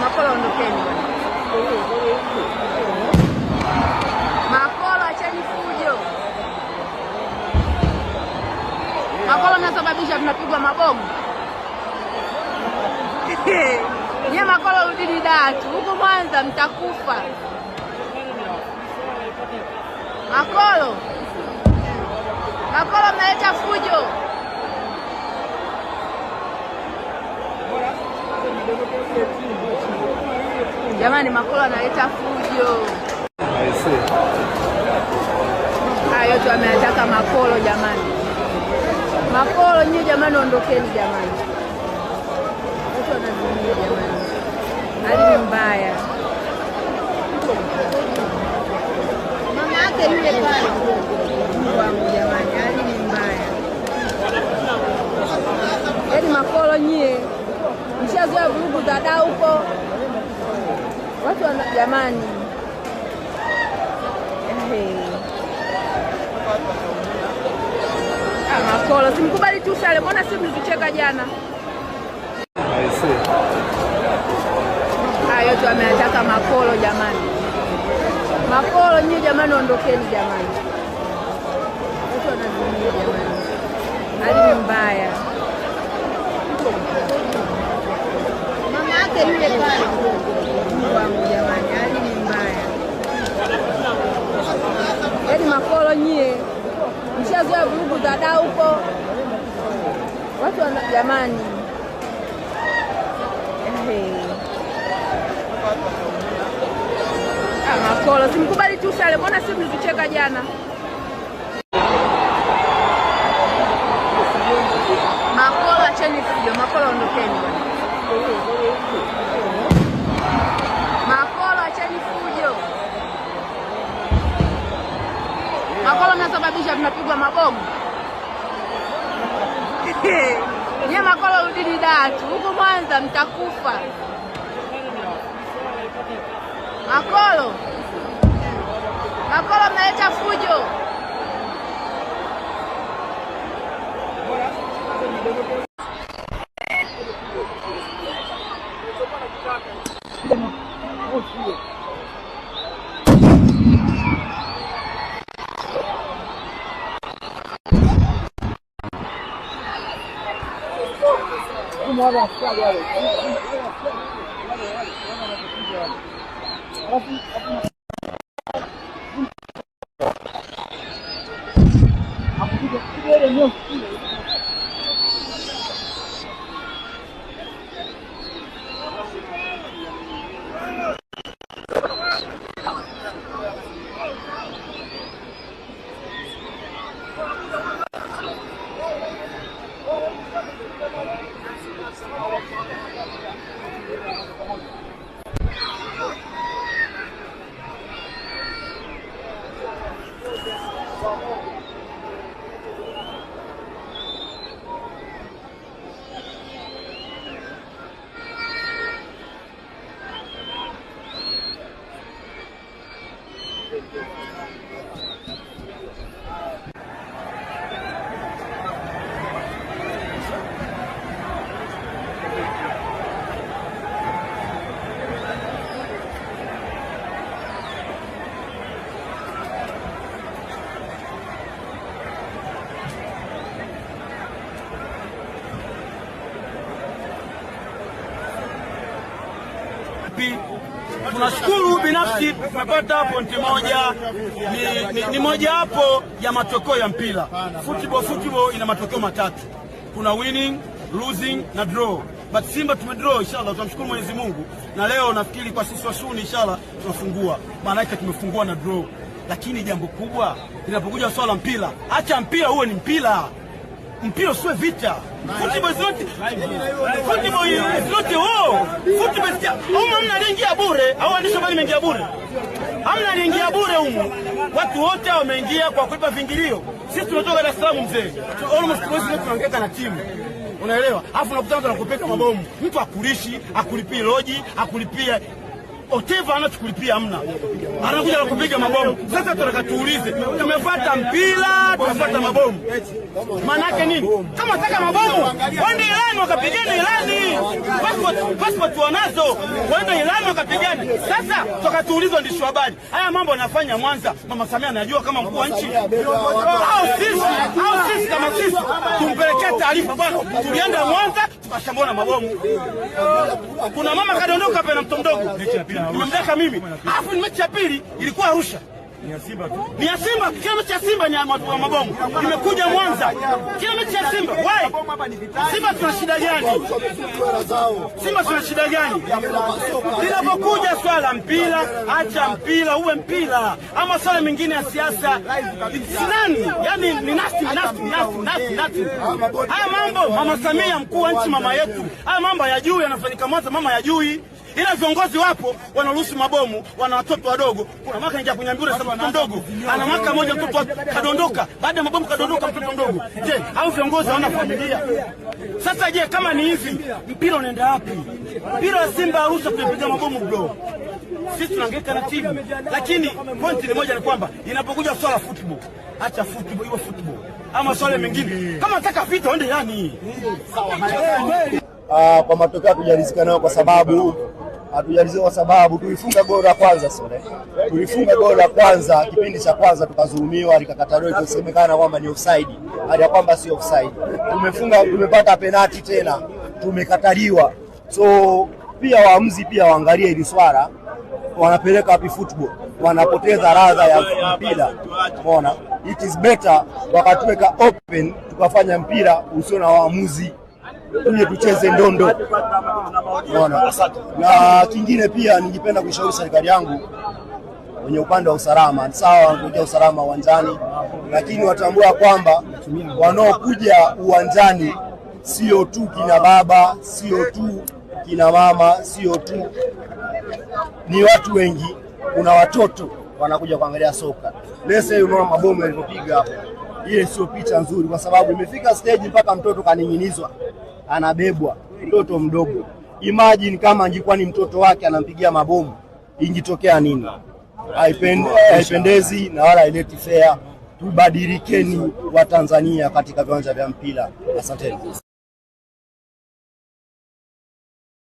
Makolo ondokeni. Makolo acheni fujo. Makolo mnasababisha tunapigwa mabomu. Nye Makolo rudini Datu, huku Mwanza mtakufa. Makolo mnaleta fujo. Jamani, Makolo analeta fujo. Hayo yote ameataka Makolo jamani. Makolo nyie jamani, ondokeni jamani. Watu wanazumia jamani. Hali ni mbaya. Mama yake yule pale. Wangu jamani, hali ni mbaya. Yaani Makolo nyie mshazoea vurugu za dau huko. Watu wana jamani. Makolo simkubali tu sale, mbona si mlitucheka jana? Hayo yote ameataka Makolo jamani. Makolo nyie jamani, ondokeni jamani. Watu wanazumia jamani. Hali ni mbaya. Mama yake yule pale. Wangu jamani, hali ni mbaya. Yaani Makolo nyie mshazoea vurugu za dau huko. Watu wana jamani. Makolo simkubali tu sale, mbona si mlitucheka jana? Makolo acheni fujo, Makolo ondokeni. Makolo acheni fujo. Makolo mnasababisha tunapigwa mabomu. Nye Makolo rudini Datu, huku Mwanza mtakufa. Makolo mnaleta fujo. Tunashukuru binafsi tumepata pointi moja, ni moja hapo ya matokeo ya mpira. Football ina matokeo matatu. Kuna winning, losing na draw. But Simba tumedraw, inshallah tunamshukuru Mwenyezi Mungu. Na leo nafikiri kwa sisi wasuni inshallah tunafungua. Maana yake tumefungua na draw. Lakini jambo kubwa linapokuja swala mpira, acha mpira uwe ni mpira. Mpira sio vita. Football is not war. Football is hamna aliingia bure au andisho bali imeingia bure. Hamna aliingia bure humu. Watu wote wameingia kwa kulipa vingilio. Sisi tunatoka Dar es Salaam mzee. Almost wote tunaongeka na timu. Unaelewa? Alafu unakutana na kupeka mabomu. Mtu akulishi, akulipia loji, akulipia Oteva anachukulipia hamna. Anakuja na kupiga mabomu. Sasa tunataka tuulize, tumefuata mpira, tumefuata mabomu. Maana yake nini? Kama nataka mabomu, waende Iran wakapigane Iran. Passport wanazo. Waende Iran wakapigane. Sasa tukatuuliza waandishi wa habari. Haya mambo anafanya Mwanza, Mama Samia anajua kama mkuu wa nchi. Au sisi kama sisi tumpelekea taarifa bwana, tulienda Mwanza tukashambona mabomu. Kuna mama kadondoka hapa na mtoto mdogo. Nimemdaka mimi. Alafu ni mechi ya pili ilikuwa Arusha. Ni ya Simba tu. Ni ya Simba, kila mechi ya Simba ni ya mabomu. Nimekuja Mwanza. Kila mechi ya Simba. Why? Simba tuna shida gani? Simba tuna shida gani? Linapokuja swala mpira, acha mpira uwe mpira. Ama swala mengine ya siasa. Sinani? Yaani ni nasti. Haya mambo Mama Samia mkuu wa nchi mama yetu. Haya mambo hayajui yanafanyika Mwanza mama hayajui. Ila viongozi wapo wanaruhusu mabomu, wana watoto wadogo. Kuna mwaka nje kunyambura sababu mtoto mdogo. Ana mwaka mmoja mtoto kadondoka. Baada ya mabomu kadondoka mtoto mdogo. Je, hao viongozi hawana familia? Sasa je, kama ni hivi, mpira unaenda wapi? Mpira wa Simba Arusha tunapiga mabomu bro. Sisi tunahangaika na timu. Lakini pointi ni moja ni kwamba inapokuja swala football, acha football iwe football. Ama swala mengine. Kama nataka vita waende yani. Kwa matokeo hatujaridhika nayo kwa sababu tulifunga goli la kwanza tulifunga goli la kwanza kipindi cha kwanza tukazulumiwa, likakataliwa ikisemekana kwamba ni offside, hadi kwamba si offside. Tumepata penalti tena tumekataliwa. So pia waamuzi pia waangalie hili swala, wanapeleka wapi football, wanapoteza radha ya mpira. Umeona, it is better wakatuweka open, tukafanya mpira usio na waamuzi, tuje tucheze ndondo. Unaona? Na kingine pia ningependa kuishauri serikali yangu kwenye upande wa usalama. Sawa, wanakuja usalama uwanjani, lakini watambua kwamba wanaokuja uwanjani sio tu kina baba, sio tu kina mama, sio tu, ni watu wengi. Kuna watoto wanakuja kuangalia soka. Lese unaona mabomu yalipopiga hapo, ile sio picha nzuri, kwa sababu imefika stage mpaka mtoto kaning'inizwa, anabebwa, mtoto mdogo. Imagine kama angekuwa ni mtoto wake anampigia mabomu, ingetokea nini? Haipendezi na wala ileti fair. Tubadilikeni wa Tanzania katika viwanja vya mpira. Asanteni.